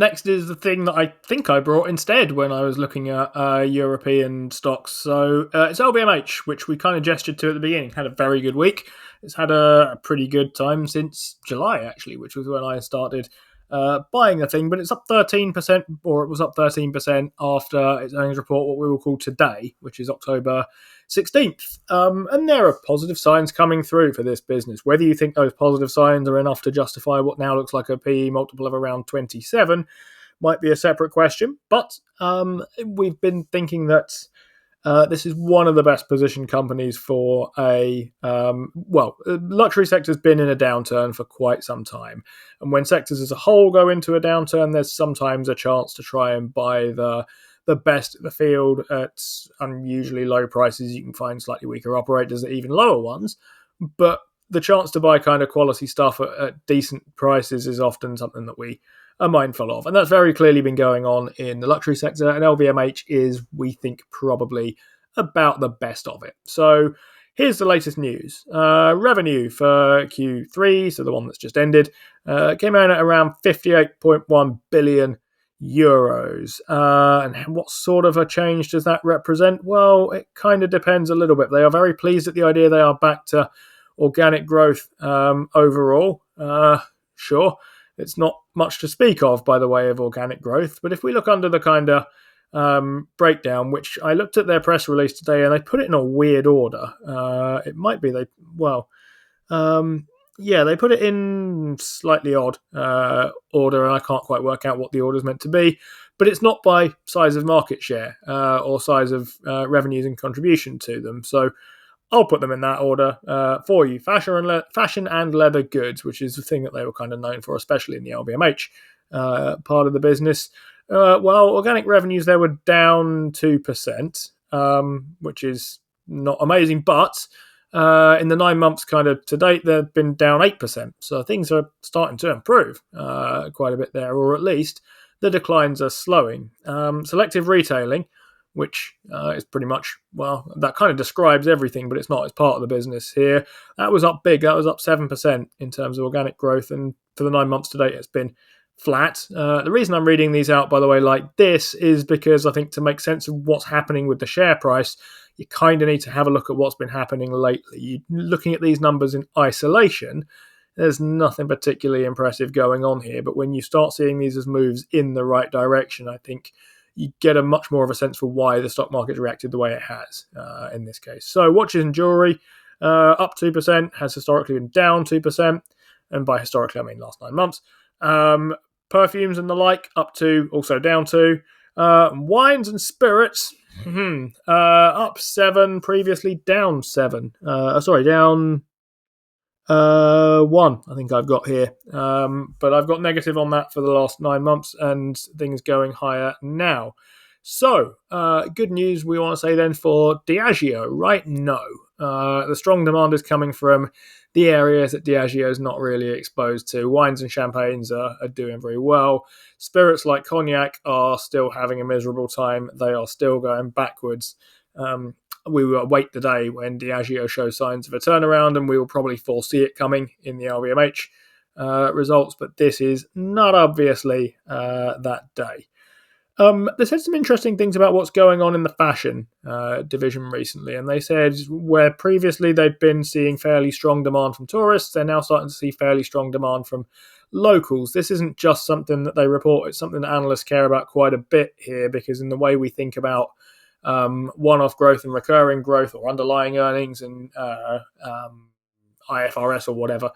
Next is the thing that I think I brought instead when I was looking at European stocks. So it's LVMH, which we kind of gestured to at the beginning. Had a very good week. It's had a pretty good time since July, actually, which was when I started buying the thing. But it's up 13%, or it was up 13% after its earnings report, what we will call today, which is October 16th. And there are positive signs coming through for this business. Whether you think those positive signs are enough to justify what now looks like a PE multiple of around 27 might be a separate question. But we've been thinking that this is one of the best positioned companies for luxury sector's been in a downturn for quite some time. And when sectors as a whole go into a downturn, there's sometimes a chance to try and buy the best of the field at unusually low prices. You can find slightly weaker operators at even lower ones, but the chance to buy kind of quality stuff at decent prices is often something that we are mindful of, and that's very clearly been going on in the luxury sector, and LVMH is, we think, probably about the best of it. So here's the latest news. Revenue for Q3, so the one that's just ended, came out at around 58.1 billion euros. And what sort of a change does that represent? Well, it kind of depends a little bit. They are very pleased at the idea they are back to organic growth overall. Sure, it's not much to speak of by the way of organic growth, but if we look under the kind of breakdown, which I looked at their press release today and they put it in a weird order. It might be they put it in slightly odd order, and I can't quite work out what the order is meant to be, but it's not by size of market share or size of revenues and contribution to them. So I'll put them in that order for you. Fashion and leather goods, which is the thing that they were kind of known for, especially in the LVMH part of the business. Organic revenues there were down 2%, which is not amazing, but in the 9 months kind of to date, they've been down 8%. So things are starting to improve quite a bit there, or at least the declines are slowing. Selective retailing, which is pretty much, that kind of describes everything, but it's not. It's part of the business here. That was up big. That was up 7% in terms of organic growth. And for the 9 months to date, it's been flat. The reason I'm reading these out, by the way, like this is because I think to make sense of what's happening with the share price, you kind of need to have a look at what's been happening lately. Looking at these numbers in isolation, there's nothing particularly impressive going on here. But when you start seeing these as moves in the right direction, I think you get a much more of a sense for why the stock market reacted the way it has in this case. So watches and jewellery, up 2%, has historically been down 2%. And by historically, I mean last 9 months. Perfumes and the like, up 2, also down 2. Wines and spirits, up 7, previously down 7. Down 1, I think I've got here. But I've got negative on that for the last 9 months and things going higher now. So, good news we want to say then for Diageo, right? No. The strong demand is coming from the areas that Diageo is not really exposed to. Wines and champagnes are doing very well. Spirits like cognac are still having a miserable time. They are still going backwards. We will wait the day when Diageo shows signs of a turnaround, and we will probably foresee it coming in the LVMH results, but this is not obviously that day. They said some interesting things about what's going on in the fashion division recently, and they said where previously they'd been seeing fairly strong demand from tourists, they're now starting to see fairly strong demand from locals. This isn't just something that they report, it's something that analysts care about quite a bit here, because in the way we think about one-off growth and recurring growth or underlying earnings and IFRS or whatever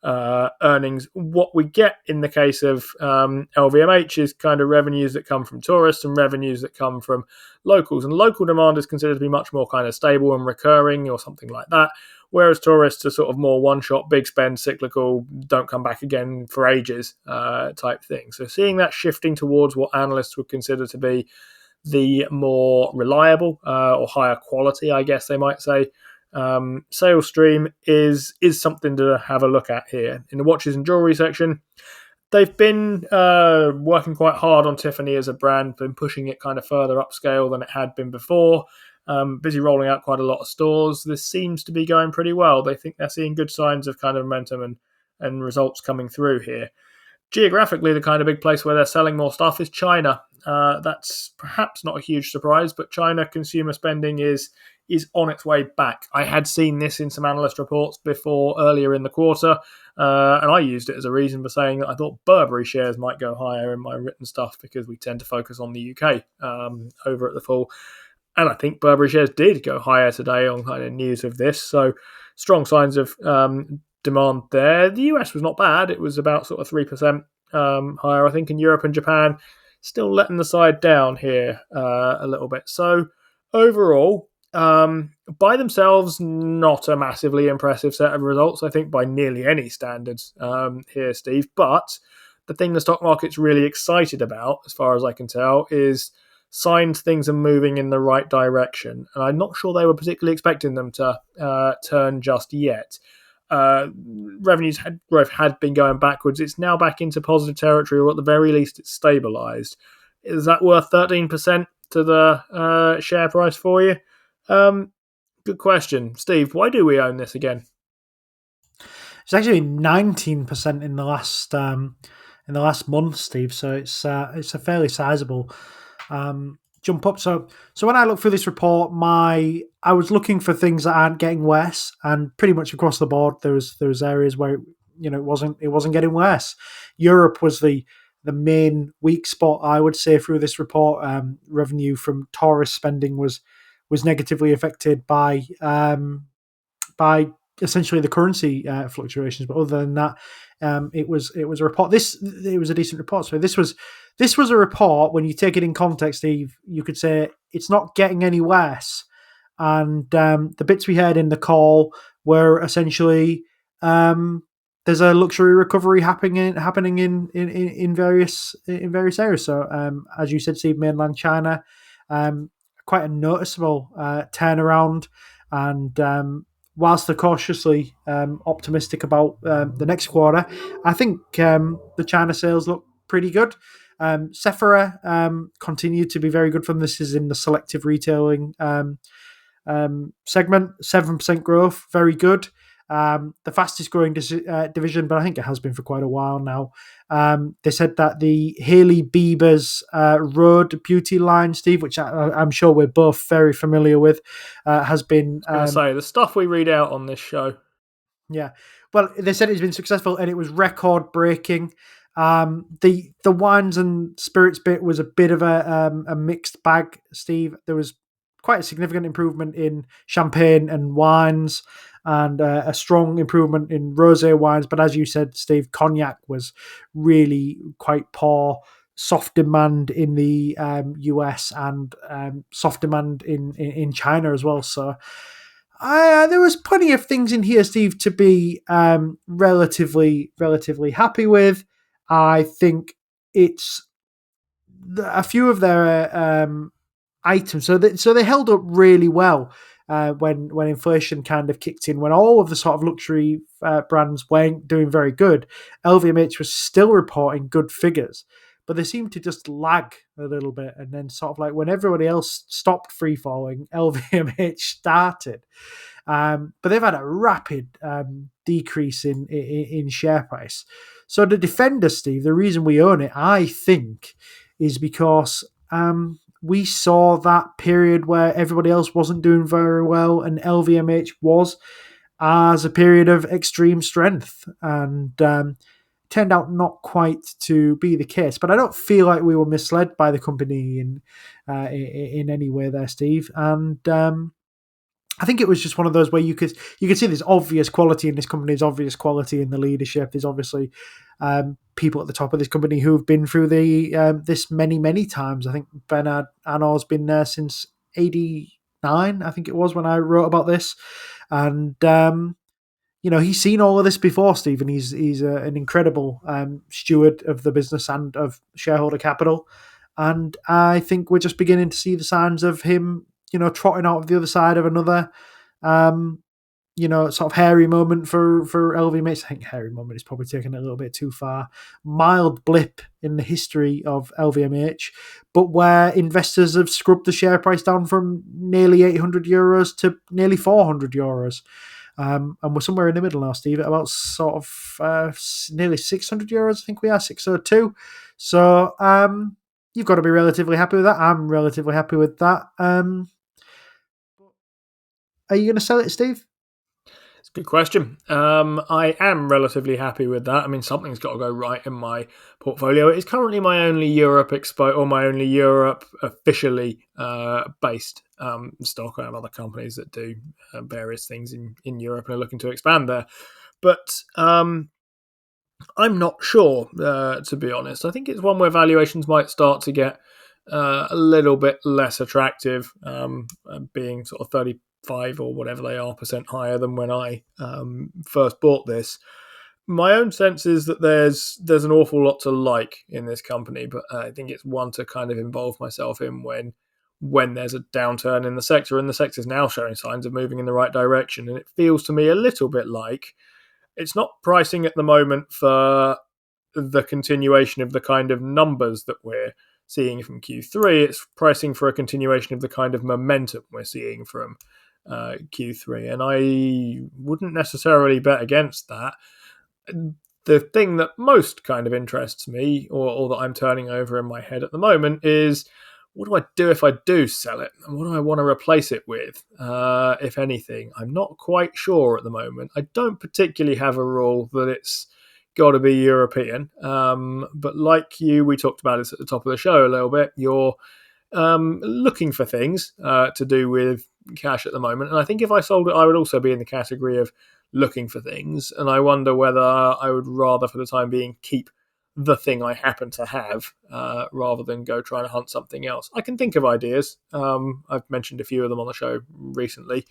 earnings, what we get in the case of LVMH is kind of revenues that come from tourists and revenues that come from locals, and local demand is considered to be much more kind of stable and recurring or something like that, whereas tourists are sort of more one-shot, big spend, cyclical, don't come back again for ages type thing. So seeing that shifting towards what analysts would consider to be the more reliable or higher quality, I guess they might say, sales stream is something to have a look at here. In the watches and jewellery section, they've been working quite hard on Tiffany as a brand, been pushing it kind of further upscale than it had been before, busy rolling out quite a lot of stores. This seems to be going pretty well. They think they're seeing good signs of kind of momentum and results coming through here. Geographically, the kind of big place where they're selling more stuff is China. That's perhaps not a huge surprise, but China consumer spending is on its way back. I had seen this in some analyst reports before earlier in the quarter, and I used it as a reason for saying that I thought Burberry shares might go higher in my written stuff because we tend to focus on the UK over at the Full. And I think Burberry shares did go higher today on kind of news of this. So strong signs of demand there. The US was not bad. It was about sort of 3% higher. I think in Europe and Japan, still letting the side down here a little bit. So overall, by themselves, not a massively impressive set of results, I think, by nearly any standards here, Steve. But the thing the stock market's really excited about, as far as I can tell, is signs things are moving in the right direction. And I'm not sure they were particularly expecting them to turn just yet. Revenues growth had been going backwards. It's now back into positive territory, or at the very least, it's stabilised. Is that worth 13% to the share price for you? Good question, Steve. Why do we own this again? It's actually 19% in the last month, Steve. So it's a fairly sizable jump up. So when I look through this report, I was looking for things that aren't getting worse, and pretty much across the board, there was areas where it wasn't getting worse. Europe was the main weak spot, I would say, through this report. Revenue from tourist spending was negatively affected by essentially the currency fluctuations. But other than that, it was a report. It was a decent report. So this was a report. When you take it in context, Steve, you could say it's not getting any worse. And the bits we heard in the call were essentially there's a luxury recovery happening in various areas. So as you said, Steve, mainland China, quite a noticeable turnaround. And whilst they're cautiously optimistic about the next quarter, I think the China sales look pretty good. Sephora continued to be very good for them. This is in the selective retailing segment, 7% growth, very good. The fastest growing division, but I think it has been for quite a while now. They said that the Hailey Bieber's Road beauty line, Steve, which I'm sure we're both very familiar with, has been... I was going to say, the stuff we read out on this show. Yeah. Well, they said it's been successful and it was record breaking. The wines and spirits bit was a bit of a mixed bag, Steve. There was quite a significant improvement in champagne and wines, and a strong improvement in rosé wines. But as you said, Steve, cognac was really quite poor. Soft demand in the US and soft demand in China as well. So there was plenty of things in here, Steve, to be relatively happy with. I think it's a few of their items. So they held up really well when inflation kind of kicked in, when all of the sort of luxury brands weren't doing very good. LVMH was still reporting good figures, but they seemed to just lag a little bit. And then sort of like when everybody else stopped free falling, LVMH started. But they've had a rapid decrease in share price. So the Defender, Steve, the reason we own it, I think, is because we saw that period where everybody else wasn't doing very well and LVMH was, as a period of extreme strength. And turned out not quite to be the case. But I don't feel like we were misled by the company in any way there, Steve. And I think it was just one of those where you could see there's obvious quality in this company, there's obvious quality in the leadership. There's obviously people at the top of this company who've been through this many times. I think Bernard Arnault's been there since '89, I think it was, when I wrote about this. And he's seen all of this before, Stephen. He's an incredible steward of the business and of shareholder capital. And I think we're just beginning to see the signs of him, trotting out of the other side of another, sort of hairy moment for LVMH. I think hairy moment is probably taken a little bit too far. Mild blip in the history of LVMH, but where investors have scrubbed the share price down from nearly €800 to nearly €400. And we're somewhere in the middle now, Steve, at about sort of nearly €600, I think we are, 602. So you've got to be relatively happy with that. I'm relatively happy with that. Are you going to sell it, Steve? It's a good question. I am relatively happy with that. I mean, something's got to go right in my portfolio. It is currently my only Europe or my only Europe officially based stock. I have other companies that do various things in Europe and are looking to expand there. But I'm not sure, to be honest. I think it's one where valuations might start to get a little bit less attractive, being sort of 35 or whatever they are percent higher than when I first bought this. My own sense is that there's an awful lot to like in this company, but I think it's one to kind of involve myself in when there's a downturn in the sector, and the sector's now showing signs of moving in the right direction. And it feels to me a little bit like it's not pricing at the moment for the continuation of the kind of numbers that we're seeing from Q3. It's pricing for a continuation of the kind of momentum we're seeing from Q3. And I wouldn't necessarily bet against that. The thing that most kind of interests me, or that I'm turning over in my head at the moment, is what do I do if I do sell it? And what do I want to replace it with, if anything? I'm not quite sure at the moment. I don't particularly have a rule that it's got to be European. But like you, we talked about this at the top of the show a little bit. You're looking for things to do with cash at the moment. And I think if I sold it, I would also be in the category of looking for things. And I wonder whether I would rather, for the time being, keep the thing I happen to have rather than go trying to hunt something else. I can think of ideas. I've mentioned a few of them on the show recently.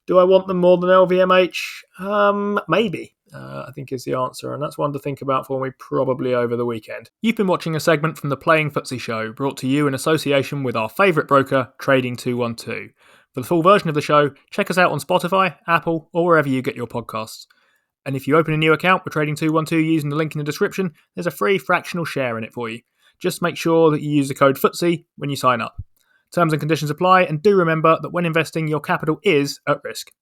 Do I want them more than LVMH? Maybe, I think is the answer. And that's one to think about for me probably over the weekend. You've been watching a segment from the Playing FTSE show, brought to you in association with our favourite broker, Trading 212. For the full version of the show, check us out on Spotify, Apple, or wherever you get your podcasts. And if you open a new account with Trading 212 using the link in the description, there's a free fractional share in it for you. Just make sure that you use the code FTSE when you sign up. Terms and conditions apply, and do remember that when investing, your capital is at risk.